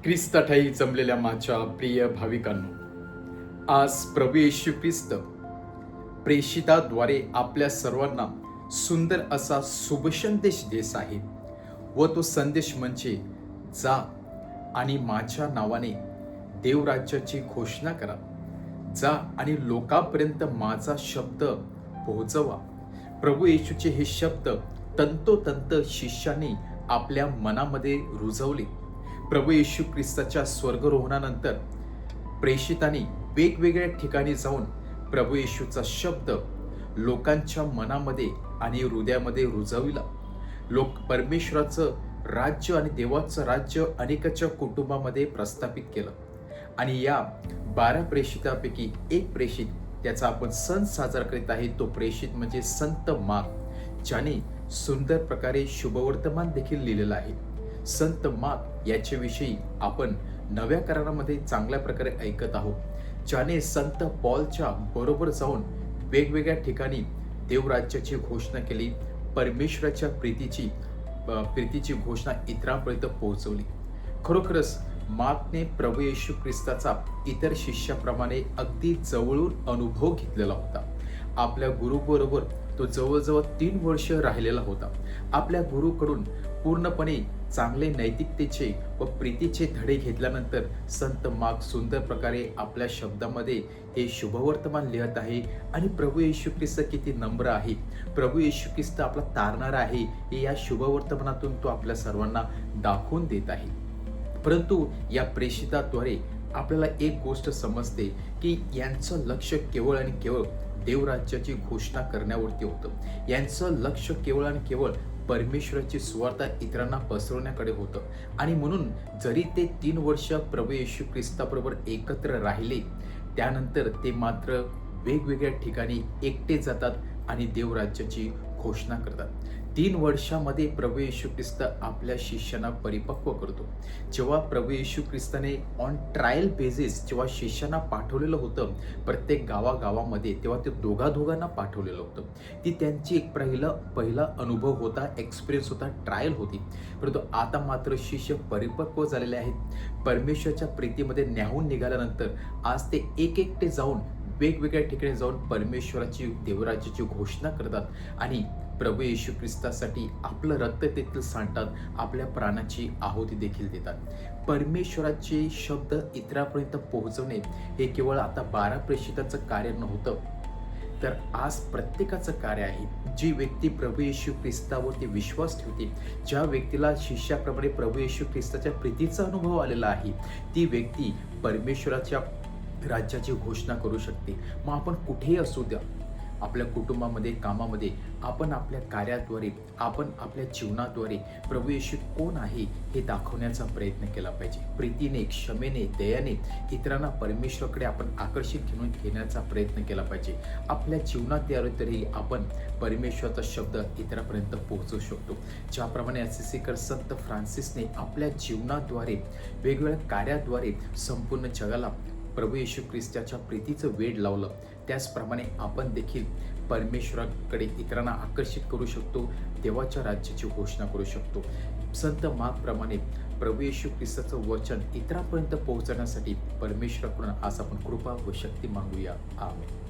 ख्रिस्ताठाई जमलेल्या माझ्या प्रिय भाविकांनो, आज प्रभू येशू ख्रिस्त प्रेषिताद्वारे आपल्या सर्वांना सुंदर असा शुभसंदेश देत आहे व तो संदेश म्हणजे जा आणि माझ्या नावाने देवराज्याची घोषणा करा. जा आणि लोकांपर्यंत माझा शब्द पोहोचवा. प्रभू येशूचे हे शब्द तंतोतंत शिष्यांनी आपल्या मनामध्ये रुजवले. प्रभू येशू ख्रिस्ताच्या स्वर्गरोहणानंतर प्रेषितांनी वेगवेगळ्या ठिकाणी जाऊन प्रभू येशूचा शब्द लोकांच्या मनामध्ये आणि हृदयामध्ये रुजविला. लोक परमेश्वराचं राज्य आणि देवाचं राज्य अनेकाच्या कुटुंबामध्ये प्रस्थापित केलं आणि या 12 प्रेषितापैकी एक प्रेषित, त्याचा आपण सण साजरा करीत आहे, तो प्रेषित म्हणजे संत मार्क, ज्याने सुंदर प्रकारे शुभवर्तमान देखील लिहिलेलं आहे. संत मार्क याच्याविषयी आपण नव्या करारामध्ये चांगल्या प्रकारे ऐकत आहोत, ज्याने संत पॉलच्या बरोबर जाऊन वेगवेगळ्या ठिकाणी देवराज्याची घोषणा केली, परमेश्वराच्या प्रीतीची घोषणा इतरांपर्यंत पोहोचवली. खरोखरच मार्कने प्रभू येशू ख्रिस्ताचा इतर शिष्याप्रमाणे अगदी जवळून अनुभव घेतलेला होता. आपल्या गुरुबरोबर तो जवळजवळ 3 वर्ष राहिलेला होता. आपल्या गुरुकडून पूर्णपणे चांगले नैतिकतेचे व प्रीतीचे धडे घेतल्यानंतर संत मार्क सुंदर प्रकारे आपल्या शब्दामध्ये हे शुभवर्तमान लिहत आहे आणि प्रभू येशू ख्रिस्त किती नम्र आहे, प्रभू येशू ख्रिस्त आपला तारणारा आहे, हे या शुभवर्तमानातून तो आपल्या सर्वांना दाखवून देत आहे. परंतु या प्रेषिताद्वारे आपल्याला एक गोष्ट समजते की यांचं लक्ष केवळ आणि केवळ देवराज्याची घोषणा करण्यावरती होतं. यांचं लक्ष केवळ आणि केवळ परमेश्वराची सुवार्ता इतरांना पसरवण्याकडे होतं आणि म्हणून जरी ते 3 वर्ष प्रभू येशू ख्रिस्ताबरोबर एकत्र राहिले, त्यानंतर ते मात्र वेगवेगळ्या ठिकाणी एकटे जातात आणि देवराज्याची घोषणा करतात. 3 वर्षामध्ये प्रभू येशू ख्रिस्त आपल्या शिष्यांना परिपक्व करतो. जेव्हा प्रभू येशू ख्रिस्ताने ऑन ट्रायल बेसिस जेव्हा शिष्यांना पाठवलेलं होतं प्रत्येक गावागावामध्ये, तेव्हा ते दोघांना पाठवलेलं होतं. ती त्यांची एक पहिला अनुभव होता, एक्सपिरियन्स होता, ट्रायल होती. परंतु आता मात्र शिष्य परिपक्व झालेले आहेत. परमेश्वराच्या प्रीतीमध्ये न्याहून निघाल्यानंतर आज ते एकटे जाऊन वेगवेगळ्या ठिकाणी जाऊन परमेश्वराची देवराज्याची घोषणा करतात आणि प्रभू येशू ख्रिस्तासाठी आपलं रक्त तेथील सांडतात, आपल्या प्राणाची आहुती देखील देतात. परमेश्वराचे शब्द इतरांपर्यंत पोहोचवणे हे केवळ आता 12 प्रेषितांचं कार्य नव्हतं, तर आज प्रत्येकाचं कार्य आहे. जी व्यक्ती प्रभू येशू ख्रिस्तावरती विश्वास ठेवते, ज्या व्यक्तीला शिष्याप्रमाणे प्रभू येशू ख्रिस्ताच्या प्रीतीचा अनुभव आलेला आहे, ती व्यक्ती परमेश्वराच्या राज्याची घोषणा करू शकते. मग आपण कुठेही असू द्या, आपल्या कुटुंबामध्ये, कामामध्ये, आपण आपल्या कार्याद्वारे, आपण आपल्या जीवनाद्वारे प्रभू येशू कोण आहे हे दाखवण्याचा प्रयत्न केला पाहिजे. प्रीतीने, क्षमेने, दयाने इतरांना परमेश्वराकडे आपण आकर्षित घेण्याचा प्रयत्न केला पाहिजे. आपल्या जीवनात तरी आपण परमेश्वराचा शब्द इतरांपर्यंत पोहोचवू शकतो. ज्याप्रमाणे असिसीकर संत फ्रान्सिसने आपल्या जीवनाद्वारे, वेगवेगळ्या कार्याद्वारे संपूर्ण जगाला प्रभू येशू ख्रिस्ताच्या प्रीतीचं वेड लावलं, त्याचप्रमाणे आपण देखील परमेश्वराकडे इतरांना आकर्षित करू शकतो, देवाच्या राज्याची घोषणा करू शकतो. संत मार्कप्रमाणे प्रभू येशू ख्रिस्ताचं वचन इतरांपर्यंत पोहोचण्यासाठी परमेश्वराकडून आज आपण कृपा व शक्ती मागूया. आमेन.